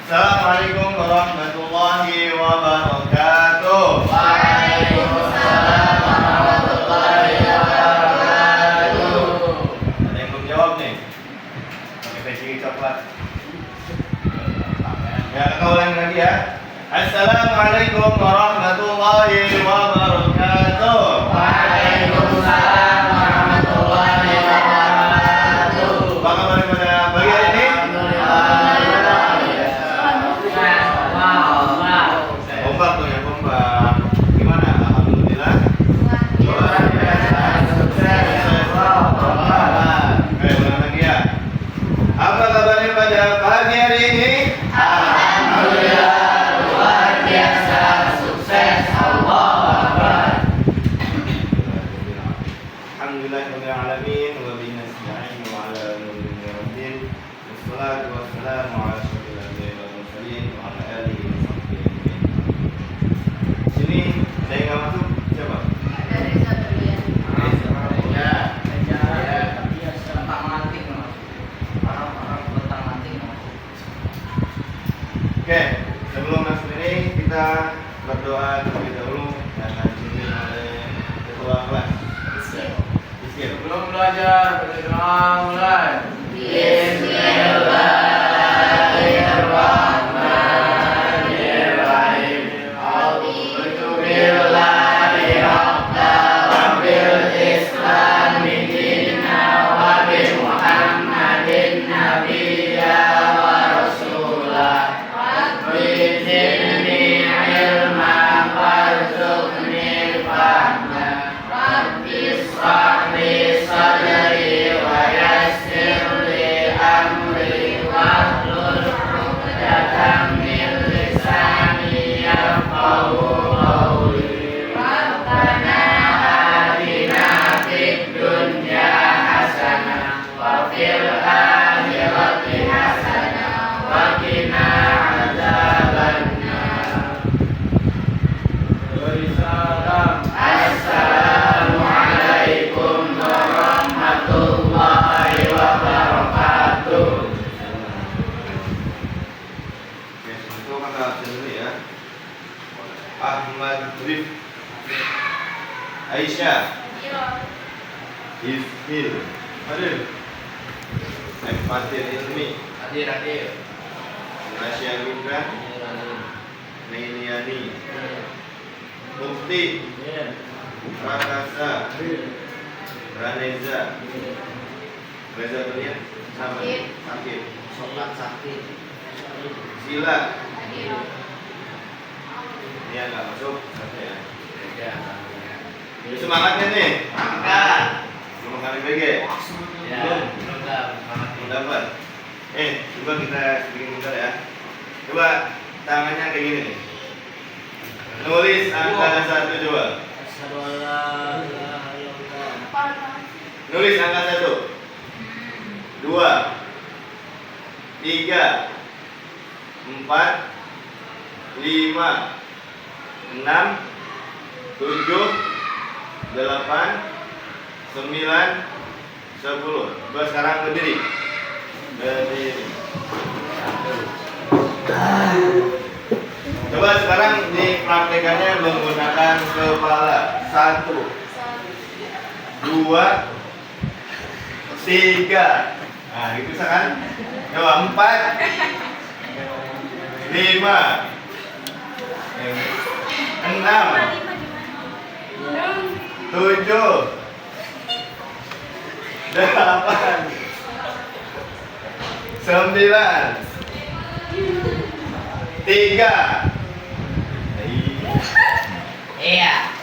Assalamualaikum warahmatullahi wabarakatuh. Waalaikumsalam warahmatullahi wabarakatuh. Ada yang belum jawab nih? Pakai peci coklat. Ya, kita ulangi lagi ya. Assalamualaikum warahmatullahi wabarakatuh. Waalaikumsalam warahmatullahi wabarakatuh. Apa kabar pada pagi hari ini? Kompak tuh ya, kompak. Gimana? Alhamdulillah. Luar biasa sukses. Oke, ulang lagi ya. Apa kabarnya pada pagi hari ini? Alhamdulillah luar biasa sukses. Allahu Akbar. Alhamdulillahirabbil alamin wa bihi nasta'in wa ala nuril rabbin wassalatu wassalamu ala asyrofil anbiya'i wal mursalin wa ala alihi wa sahbihi ajma'in. Sini ada yang nggak masuk? Siapa? Oke, sebelum masuk ini kita berdoa terlebih dahulu dan dipimpin oleh ketua kelas. Bismillah. Sebelum belajar, berdoa mulai. Bismillahirrahmanirrahim. A'udzu billahi rabbil Islami dinna wa bi Muhammadin nabiyya wa rasulah. Zidni ilman warzuqni fahma. Rabbi ishrah li sadri wa yassir li amri wahlul 'uqdatam min lisani yafqahu qawli. Rabbana atina fid dunya hasanah wa fil akhirati hasanah wa qina adzabannar. Salam. Assalamualaikum warahmatullahi wabarakatuh. Oke, untuk kata absen dulu ya. Ahmad Rif, Aisyah, Ifil, Adil, Fatir Ilmi, Hadir. Nasya Gibran, Nailiani, Mufti, Prakasa, Raneza, Reza Durian, sama Sakit, Sobat sakti. Sila. Ini yang nggak masuk, satu ya. Ini semangatnya nih. Angkat. Belum kali BG. Belum Dapat. Coba kita bikin bentar ya. Coba tangannya kayak gini nih. Nulis angka 1 coba. Asyhadu an la ilaha illallah. Nulis angka 1. 2 3 4 5 6 7 8 9 10. Coba sekarang berdiri. Coba sekarang dipraktekannya menggunakan kepala. 1 2 3. Nah, gitu kan? Coba 4 5 6 7 8 9 3 Iya.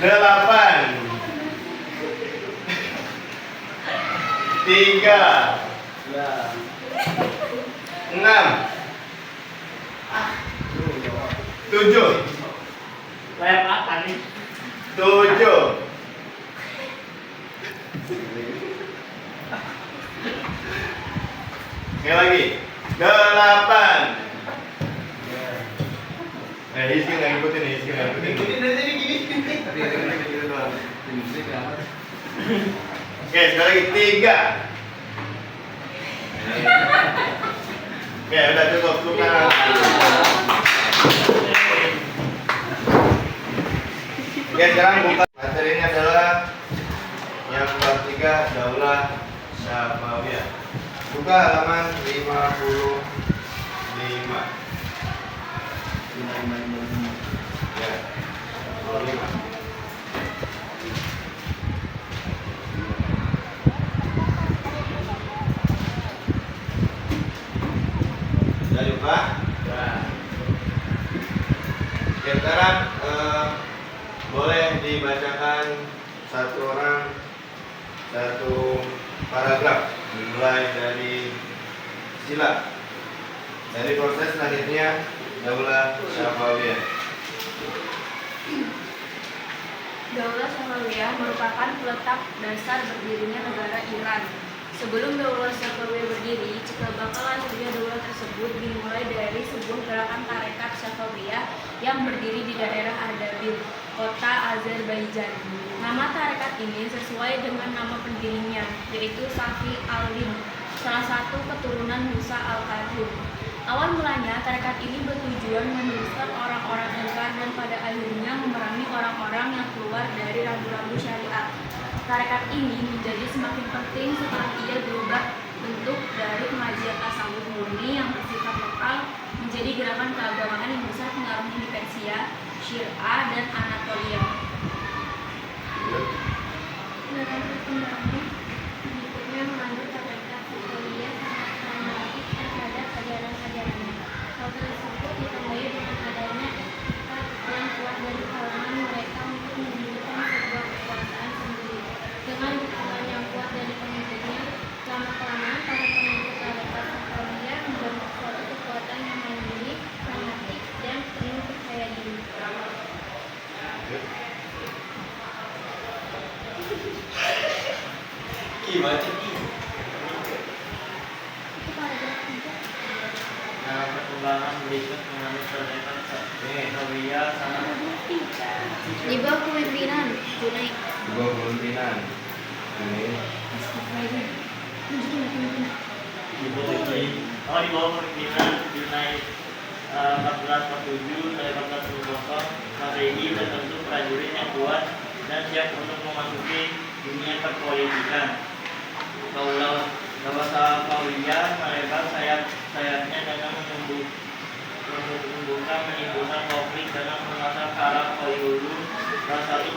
8 3 6 7 Kayak apa nih? 7 Sekali lagi 8. Rizky nggak ngikutin, Rizky nggak ngikutin. Ikutin dari tadi gini. Tadi gitu doang. Oke, sekali lagi 3. Oke, udah cukup. Bukan Oke, sekarang buka. Materinya adalah yang bab 3 Daulah Syafawiyah. Buka halaman 55. Ya, 55. Sudah lupa? Oke, sekarang boleh dibacakan satu orang satu paragraf dimulai dari sila. Dari proses lahirnya Daulah Syafawiyah. Daulah Syafawiyah merupakan peletak dasar berdirinya negara Iran. Sebelum Daulah Syafawiyah berdiri, cikal bakal lahirnya daulah tersebut dimulai dari sebuah gerakan tarekat Syafawiyah yang berdiri di daerah Ardabil, kota Azerbaijan. Nama tarekat ini sesuai dengan nama pendirinya, yaitu Safi al-Din, salah satu keturunan Musa al-Kadzim. Awal mulanya, tarekat ini bertujuan meneruskan orang-orang ingkar dan pada akhirnya memerangi orang-orang yang keluar dari rambu-rambu syariat. Tarekat ini menjadi semakin penting setelah ia berubah bentuk dari pengajian tasawuf murni yang bersifat lokal menjadi gerakan keagamaan yang besar pengaruhnya di Persia, Syria, dan Anatolia. Dalam perkembangan berikutnya mengandung tarekat Syafawiyah sangat pragmatis terhadap ajaran-ajarannya. Hal tersebut ditandai dengan adanya etikat yang kuat dari kalangan mereka untuk mendirikan sebuah kekuasaan sendiri. Dengan dukungan yang kuat dari pemimpinnya, lama-kelamaan para pengikut tarekat Syafawiyah membentuk suatu kekuatan yang mandiri, fanatik, dan penuh percaya diri. Dalam perkembangan berikut mengenai tarekat Syafawiyah sangat Di bawah kepemimpinan Junaid. Dua pimpinan. Ini di bawah kepemimpinan Junaid 1447 dari 1400 Masehi terbentuk prajurit yang kuat dan siap untuk memasuki dunia perpolitikan. Daulah Syafawiyah melebar sayapnya dengan menimbulkan konflik dengan mengasah Arab Qayyulun, salah satu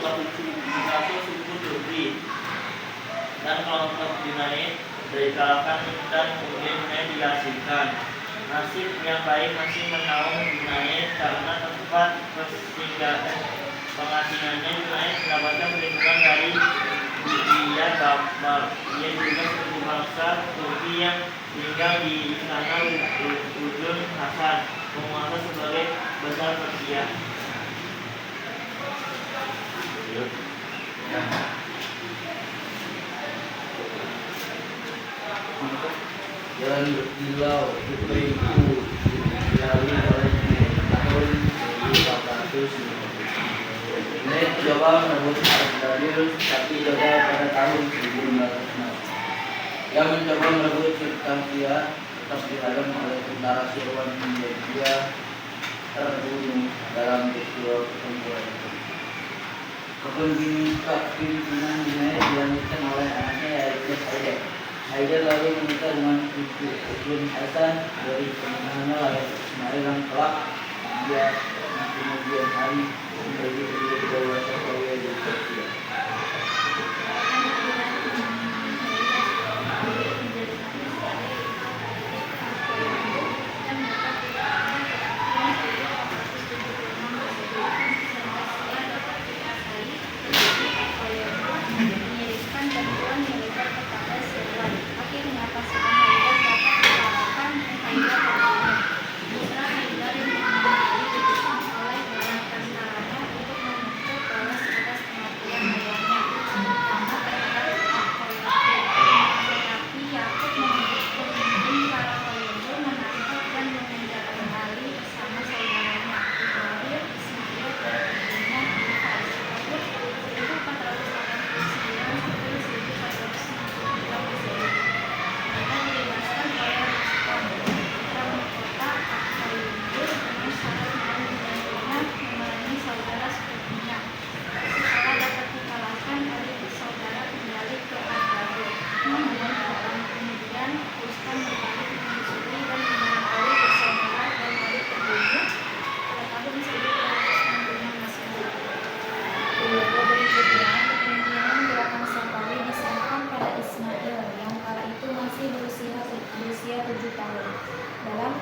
suku Turki, dan kelompok Junaid dari kalangan dan kemudian dihasilkan. Nasib yang baik masih menaung Junaid karena tempat pengasingannya Junaid mendapatkan perlindungan dari dia juga suku bangsa Turki yang tinggal di sana Udun Hasan, penguasa sebagai besar Persia. Jalan berkilau Ukraina dilalui oleh tahun 1400. Ini coba merebut Ardabil tapi gagal pada tahun 1506. Ia mencoba merebut Syafawiyah tetap dihadang oleh tentara Sirwan hingga dia terbunuh dalam peristiwa pertempuran itu. Kepemimpinan Junaid dilanjutkan oleh anaknya yaitu Haidar. Haidar lalu menikah dengan Udun Hasan dari pernikahannya lahir Ismail yang kelak dia kemudian hari menjadi Daulah Syafawiyah di Persia. Mengirimkan bantuan militer kepada Sirwan. Akhirnya pasukan Haidar dapat dikalahkan dan Haidar terbunuh. Putra Haidar yang bernama Ali dipesan oleh bala tentaranya untuk memukul balas atas kematian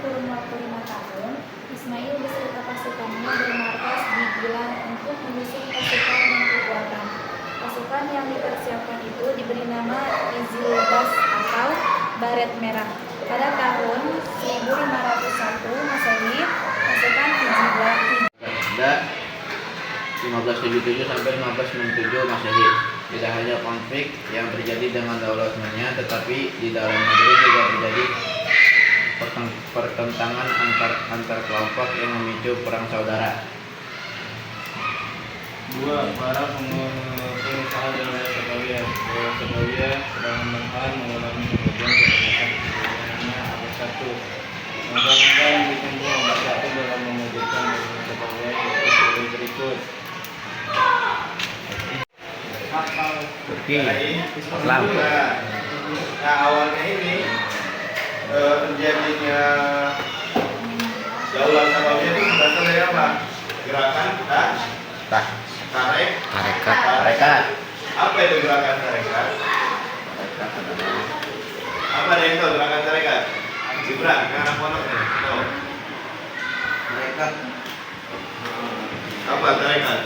kurun waktu 5 tahun, Ismail beserta pasukannya bermarkas di Gilan untuk menyusun pasukan dan kekuatan. Pasukan yang dipersiapkan itu diberi nama Izilbas atau Baret Merah. Pada tahun 1501 Masehi, pasukan Izilbas Pada 1577 sampai 1597 Masehi. Tidak hanya konflik yang terjadi dengan Daulah Utsmaniyah, tetapi di dalam negeri juga terjadi pertentangan antar kelompok yang memicu perang saudara. 2. Para pengusaha Daulah Safawiya. Daulah Safawiya perlahan-lahan mengalami kemajuan kebanyakan keseluruhannya. Abad 1. Langkah-langkah yang ditempuh abad 1 dalam mewujudkan Daulah Safawiya yaitu sebagai berikut. Islam. Nah, awalnya ini terjadinya Daulah Safawiya itu berasal dari apa? Gerakan tarekat. Apa itu gerakan tarekat? Apa ada yang tahu gerakan tarekat? Gibran, kan anak pondok nih. Tahu? Tarekat. Apa tarekat?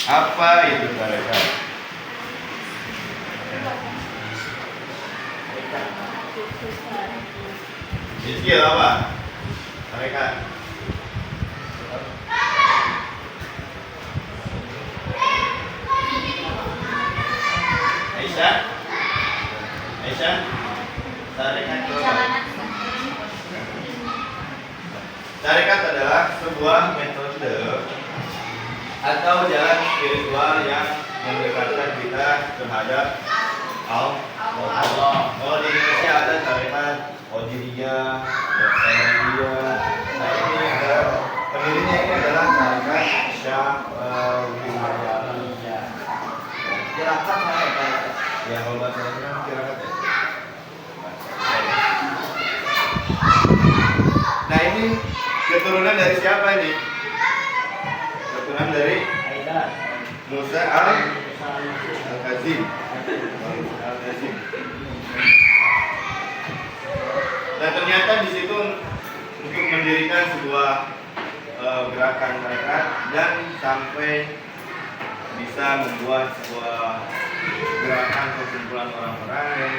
Apa itu tarekat? Skill apa? Tarekat. Aisyah, tarekat itu apa? Tarekat adalah sebuah metode atau jalan spiritual yang mendekatkan kita terhadap Allah. Oh, di Indonesia ada tarekat Qadiriyah, Sayyidiyah. Nah, ini pendirinya ini adalah tarekat Syafa'iyah. Tirakat apa? Ya, kalau bahasa Indonesia tirakat ya. Nah, ini keturunan dari siapa ini? Keturunan dari Musa al-Kazim. Dan ternyata di situ untuk mendirikan sebuah gerakan mereka dan sampai bisa membuat sebuah gerakan perkumpulan orang-orang yang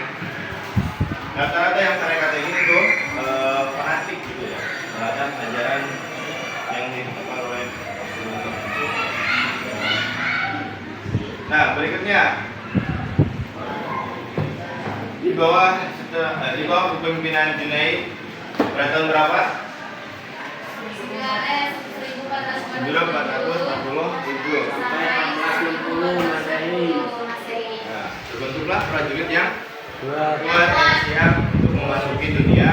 rata-rata yang tarekat ini tuh fanatik gitu ya terhadap ajaran yang ditetapkan oleh Rasulullah. Nah, berikutnya di bawah kepemimpinan Junaid pada tahun berapa? 1440 Nah, terbentuklah prajurit yang kuat dan siap untuk memasuki dunia.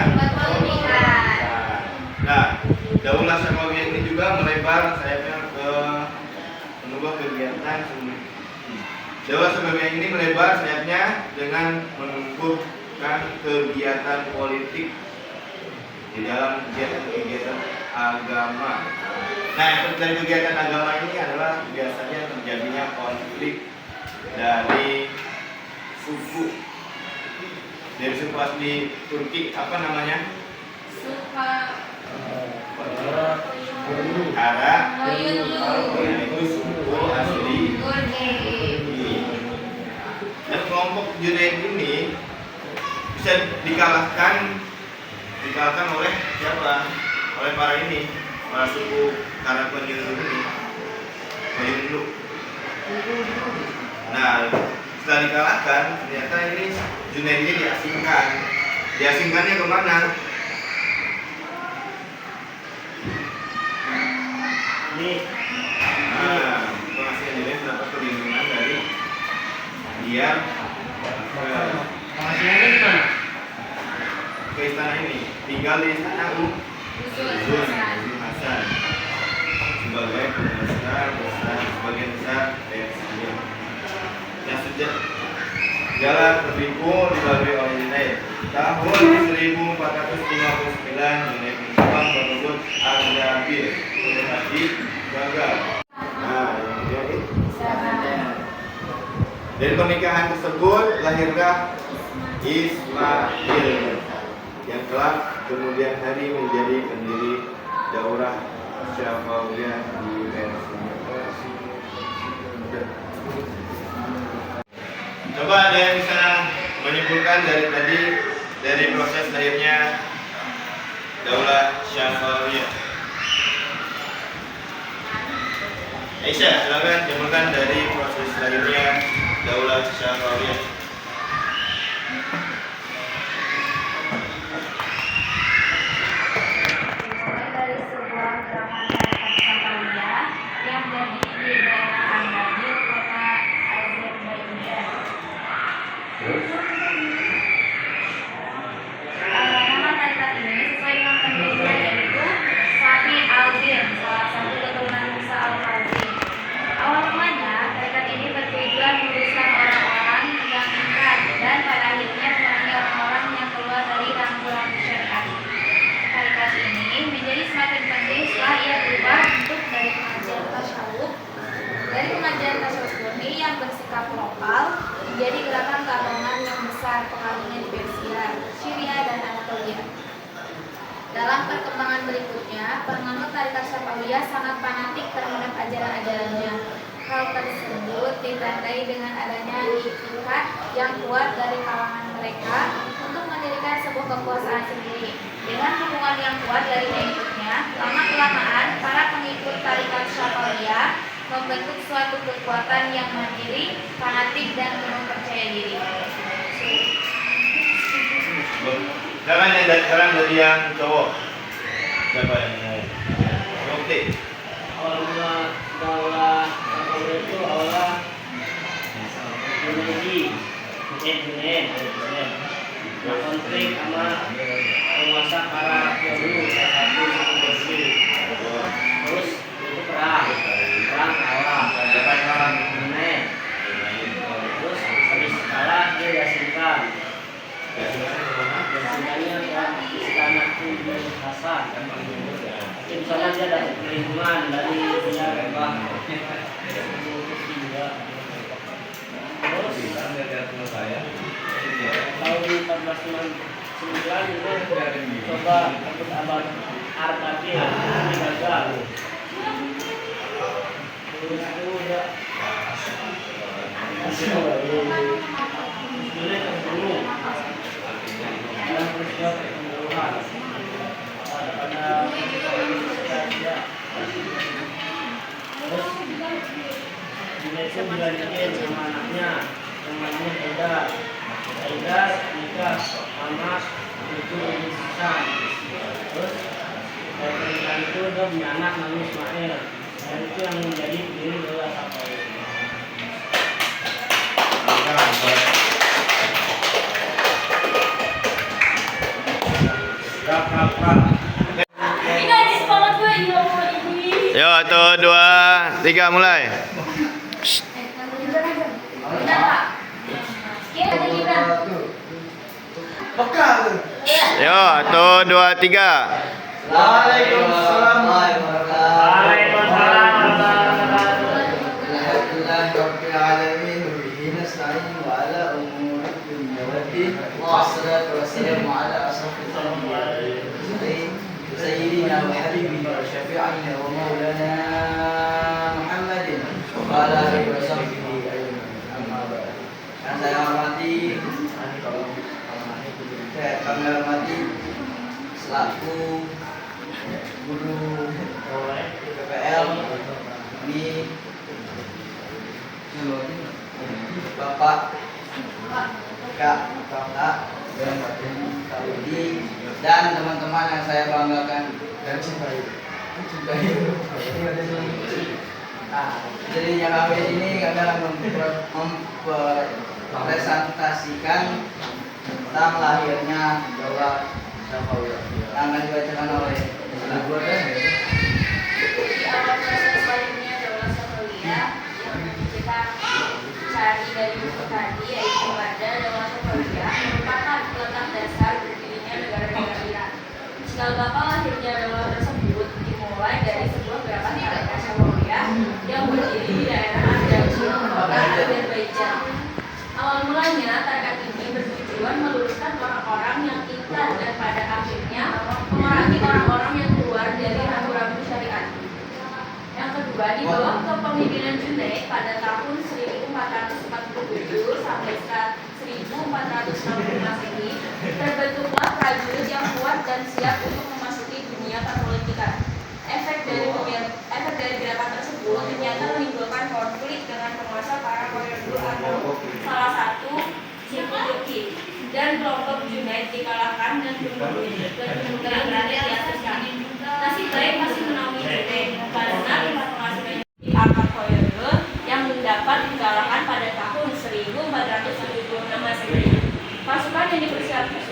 Nah, Daulah Safawiyyah ini juga melebar sayapnya ke menubah kegiatan. Daulah Safawiyyah ini melebar sayapnya dengan menumbuhkan kegiatan politik di dalam kegiatan agama. Nah, dari kegiatan agama ini adalah biasanya terjadinya konflik dari suku. Dari suku asli Turki, apa namanya? Itu suku asli Turki. Dan kelompok Junaid ini bisa dikalahkan oleh siapa? Oleh para suku Karapanyulu ini. Nah, setelah dikalahkan, ternyata ini Junaid ini diasingkan. Diasingkannya kemana? Nah, pengasihan Junaid dapat perlindungan dari dia Pengasihannya di mana? ke istana ini, tinggal di istana Uzun Hasan sebagai pengusaha sebagian besar Persia. Yang sejak jalan berliku dilalui oleh Junaid. Tahun 1459 Junaid mencoba merebut Ardabil tetapi gagal. Nah, yang dari pernikahan tersebut lahirlah Ismail yang kelak kemudian hari menjadi pendiri daurah Syafawiyah di versi. Coba ada yang bisa menyimpulkan dari tadi dari proses lahirnya daulah Syafawiyah? Aisyah, silakan simpulkan dari proses lahirnya daulah Syafawiyah. Dimulai dari sebuah gerakan tarikat Syafawiyah yang berdiri di daerah Andabil, kota Azerbaijan. Nama tarikat ini sesuai dengan pendirinya, yaitu Safi al-Din, salah satu keturunan Musa al-Kazim. Awal mulanya, tarikat ini bertujuan meluruskan orang-orang yang ingkar dan pada akhirnya memerangi orang-orang yang keluar dari rambu-rambu syariat. Tarikat ini menjadi semakin penting setelah ia berubah bentuk dari pengajian tasawuf murni yang bersikap lokal menjadi gerakan keagamaan yang besar pengaruhnya di Persia, Syria, dan Anatolia. Dalam perkembangan berikutnya, penganut tarikat Syafawiyah sangat fanatik terhadap ajaran-ajarannya. Hal tersebut ditandai dengan adanya itikad yang kuat dari kalangan mereka untuk mendirikan sebuah kekuasaan sendiri. Dengan hubungan yang kuat dari pengikutnya, lama-kelamaan para pengikut tarikat Syafawiyah membentuk suatu kekuatan yang mandiri, fanatik, dan penuh percaya diri. Jangan yang sekarang dari yang cowok. Siapa yang mau? Oke. Awal mula daulah Syafawiyah itu awalnya Junaid konflik sama penguasa para dulu salah satu suku Persia. Terus itu perang kalah. Siapa yang kalah? Junaid. Terus habis kalah dia diasingkan. Biasanya ke istana Ibn Hasan. Tapi di sana dia dapat perlindungan dari dia bebas. Terus tahun 1499 itu coba ikut abad Arkabil, ini gagal. Terus itu udah mulai terbunuh dalam peristiwa pembunuhan pada terus dia itu dilanjutin sama anaknya yang namanya Haidar nikah sama itu Hasan. Terus dari pernikahan itu dia punya anak namanya Ismail, dan itu yang menjadi pendiri daulah Syafawiyah. Yo, 1, 2, 3 mulai. Yo, 1, 2, 3. Waalaikumsalam. سيدنا وحبيبنا وشفيعنا ومولانا محمد وعلى آله وصحبه أجمعين. أما بعد. Yang saya hormati, kami hormati selaku guru PPL ini Bapak Kak Kak Udi dan teman-teman yang saya banggakan dan cintai. Jadi yang kami ini kami akan mempresentasikan tentang lahirnya daulah Syafawiyah yang akan dibacakan oleh Di awal proses lahirnya daulah Syafawiyah yang kita cari dari buku tadi, yaitu pada daulah Syafawiyah merupakan letak dasar berdirinya negara-negara Iran. Cikal bakal lahirnya daulah tersebut dimulai dari sebuah gerakan tarikat Syafawiyah yang berdiri di daerah Andabil, kota Azerbaijan. Awal mulanya tarikat ini bertujuan meluruskan kepemimpinan Junaid pada tahun 1447 sampai 1460 Masehi, terbentuklah prajurit yang kuat dan siap untuk memasuki dunia perpolitikan. Efek dari gerakan tersebut ternyata menimbulkan konflik dengan penguasa para Koyordu atau salah satu suku Turki, dan kelompok Junaid dikalahkan dan kemudian berada di atas kaki. Nasib baik masih menaungi Junaid karena pihak penguasa di Akad Koyordu yang mendapat dikalahkan pada tahun 1476 Masehi. Pasukan yang dipersiapkan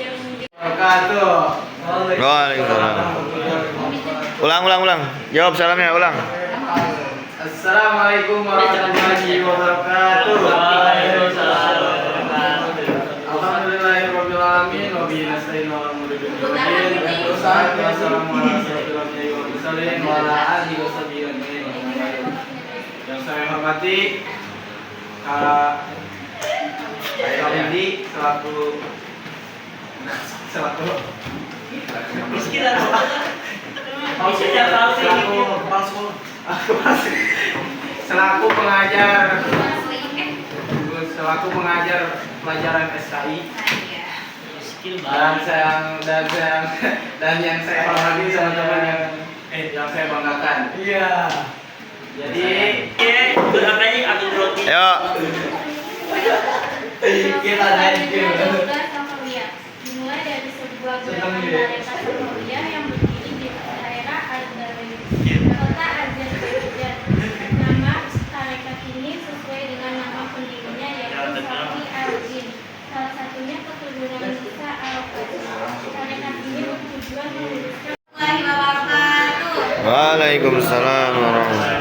Waalaikumsalam. Ulang. Jawab salamnya, ulang. Assalamualaikum warahmatullahi wabarakatuh. Alhamdulillahirabbil alamin wa bihi nasta'in ala umuri dunya wad din. Yang saya hormati Kak Windy selaku selaku pengajar pelajaran SKI dan yang saya hormati teman-teman yang saya banggakan. Iya. Jadi Ayo. kita dimulai dari sebuah gerakan tarekat Safawiyah yang berdiri di daerah kota Azerbaijan. Nama tarekat ini sesuai dengan nama pendirinya yaitu Safi al-Din. Salah satunya keturunan Musa al-Qadhi. Tarekat ini bertujuan meluruskan Waalaikumsalam warahmatullahi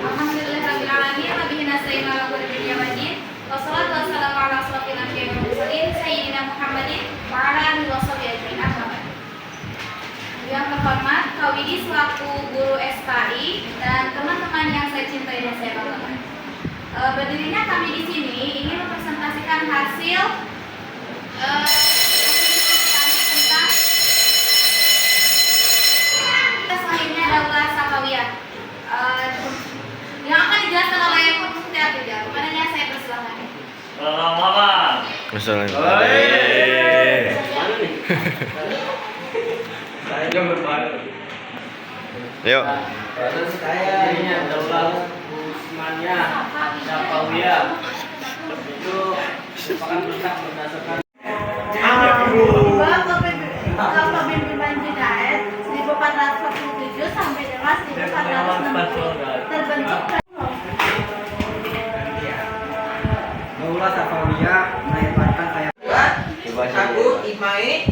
Alhamdulillahirabbil alamin wa bihi nasta'in ala umuri dunya wad din. Wassalatu wassalamu ala asyrofil anbiya'i wal mursalin sayyidina Muhammadin wa ala alihi washabihi ajmain. Amma ba'd. Yang terhormat Kak Widi selaku guru SKI dan teman-teman yang saya cintai dan saya banggakan. Berdirinya kami di sini ingin mempresentasikan hasil tentang lahirnya Daulah Safawiyah yang akan dijelaskan oleh Pemukti Abdullah. Kepadanya saya persilahkan. Yuk. terus saya ini Daulah Utsmaniyah Safawiyah itu merupakan berkat berdasarkan Kepemimpinan Junaid 1447 sampai dengan 1460 terbentuk Daulah Safawiyah melahirkan ayat Satu Imai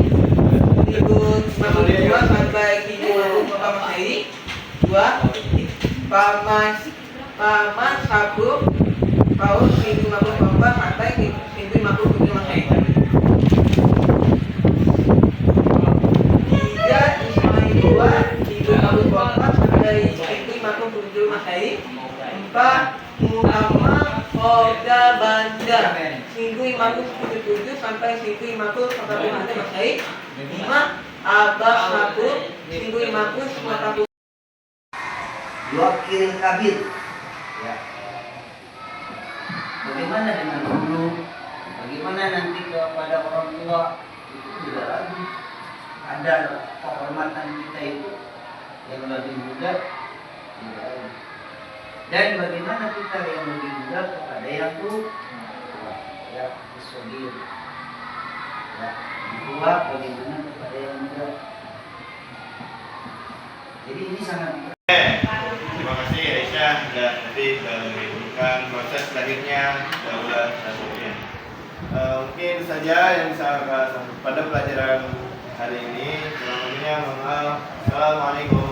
1052 sampai 1054 Masehi. Dua Paman Sabuk tahun 1054 sampai 1057 Masehi. Tiga Ismail 2 1054 sampai 1057 Masehi. Empat Muhammad Khoda Bandar 1577 sampai 1541 Masehi. 5 Abbas Sabur 1540. Wakil kabir, ya. Bagaimana dengan guru? Bagaimana nanti kepada orang tua? Itu tidak lagi ada kehormatan kita itu yang lebih muda, tidak lagi. Dan bagaimana kita yang lebih muda kepada yang tua, ya, disogir, ya, tua bagaimana kepada yang muda. Jadi ini sangat. Terima kasih Aisyah dan Habib dalam menunjukkan proses lahirnya Daulah Safawiyah. Mungkin itu saja yang bisa saya sampaikan pada pelajaran hari ini. Kurang lebihnya mohon maaf. Assalamualaikum.